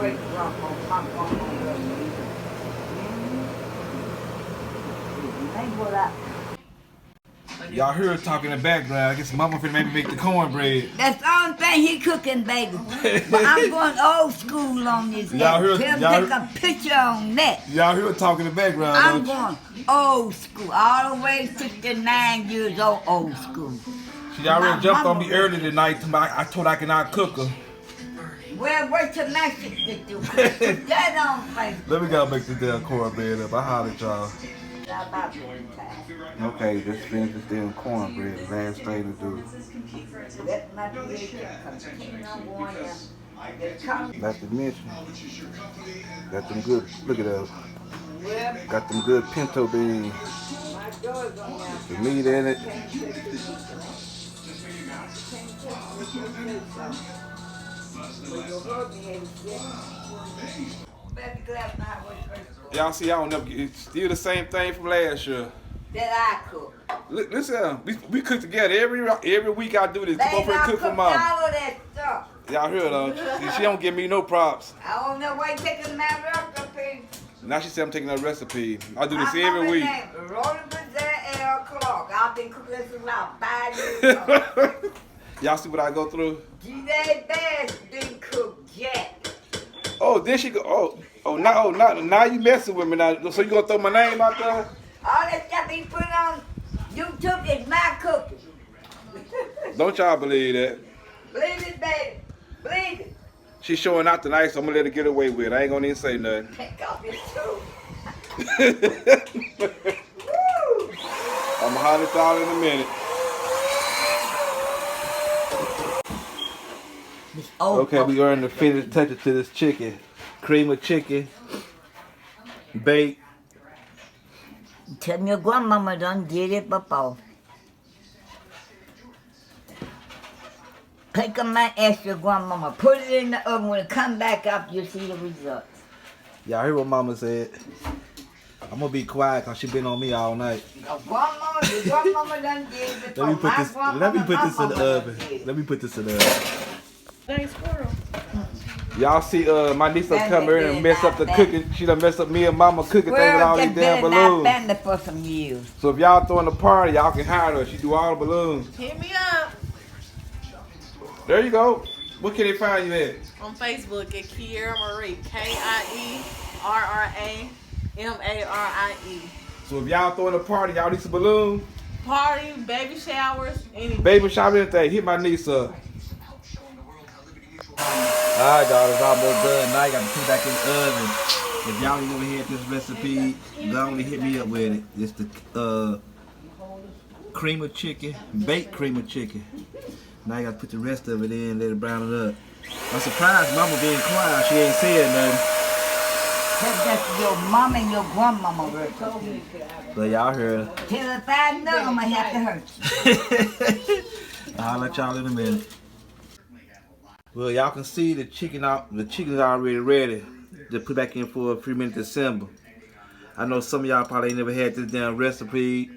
great grandma, my grandma. Ain't what I. Y'all hear her talking in the background. I guess Mama finna maybe make the cornbread. That's the only thing he cooking, baby. But I'm going old school on this. Y'all hear? Tell him Y'all take a picture on that. Y'all hear her talking in the background? I'm going old school, all the way 59 years old school. She already jumped on me early tonight. I told her I cannot cook her. Well, wait till next week to put that on Facebook. Let me go make the damn cornbread up. I holler at y'all. About time. Okay, just finish this damn cornbread. The last thing to do. Let my creation continue on going down. Not to mention, got them good, look at those. Well, Got them good pinto beans. my door's on now. The meat in it. Y'all see, I don't never get, it's still the same thing from last year. That I cook. Listen, we cook together every week. I do this. Come over and cook for Mom. All of that stuff. Y'all hear her? She don't give me no props. I don't know why you taking my recipe. Now she said I'm taking her recipe. I do this every week. Rolling Brazil L. Clark. I've been cooking this since about 5 years ago. Y'all see what I go through? G.A. Bass didn't cook yet. Oh, then she go. Now you messing with me now. So you gonna throw my name out there? All that stuff he put on YouTube is my cooking. Don't y'all believe that? Believe it, baby. Believe it. She's showing out tonight, so I'm gonna let her get away with it. I ain't gonna even say nothing. Take off your shoes. I'm gonna holler at y'all in a minute. Okay, we earned the finished touches to this chicken. Cream of chicken, baked. Tell me your grandmama done did it before. Take a man, ask your grandmama, put it in the oven. When it come back up, you'll see the results. Y'all hear what Mama said? I'm gonna be quiet because she been on me all night. Your grandmama done did it before. Let me put this in the oven. Let me put this in the oven. Thanks, squirrel. Y'all see, my niece done come here and mess up the cooking. She done messed up me and Mama cooking thing with all these damn balloons. Been for some years. So if y'all throwing a party, y'all can hire her. She do all the balloons. Hit me up There you go. What can they find you at? on Facebook at Kiera Marie. KIERRAMARIE. So if y'all throwing a party, y'all need some balloons. Party, baby showers, anything. Baby shower, anything. Hit my niece up. Alright, y'all, it's almost done. Now you got to put it back in the oven. If y'all ain't never had this recipe, go on and hit me up with it. It's the cream of chicken, baked cream of chicken. Now you got to put the rest of it in, let it brown it up. I'm surprised Mama being quiet. She ain't saying nothing. That's your mama and your grandmama recipe. So y'all heard her. Till if I know, I'm going to have to hurt you. I'll let y'all in a minute. Well, y'all can see the chicken out. The chicken's already ready to put back in for a 3-minute assembly. I know some of y'all probably ain't never had this damn recipe.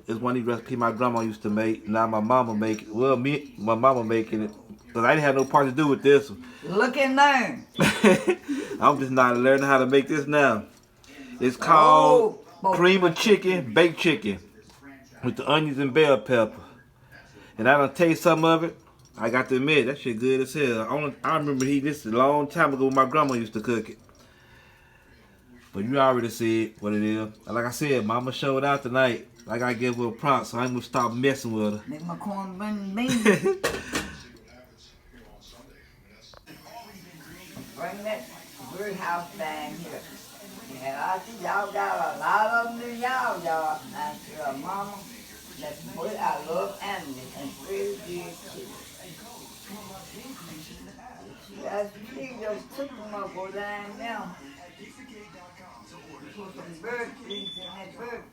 It's one of these recipes my grandma used to make. Now my mama make it. Well, my mama making it. Cause I didn't have no part to do with this one. Look and learn. I'm just not learning how to make this now. It's called cream of chicken, baked chicken, with the onions and bell pepper. And I done taste some of it. I got to admit, that shit good as hell. I remember eating this a long time ago when my grandma used to cook it. But you already see what it is. And like I said, Mama showed out tonight. I gotta give her a prompt, so I'm gonna stop messing with her. Make my corn beans. Bring that birdhouse down here. Yeah, I see y'all got a lot of them in y'all yard. I said, Mama, that's what I love animals and really good too. I see those chicken will go down now. Put some bird feeds in that bird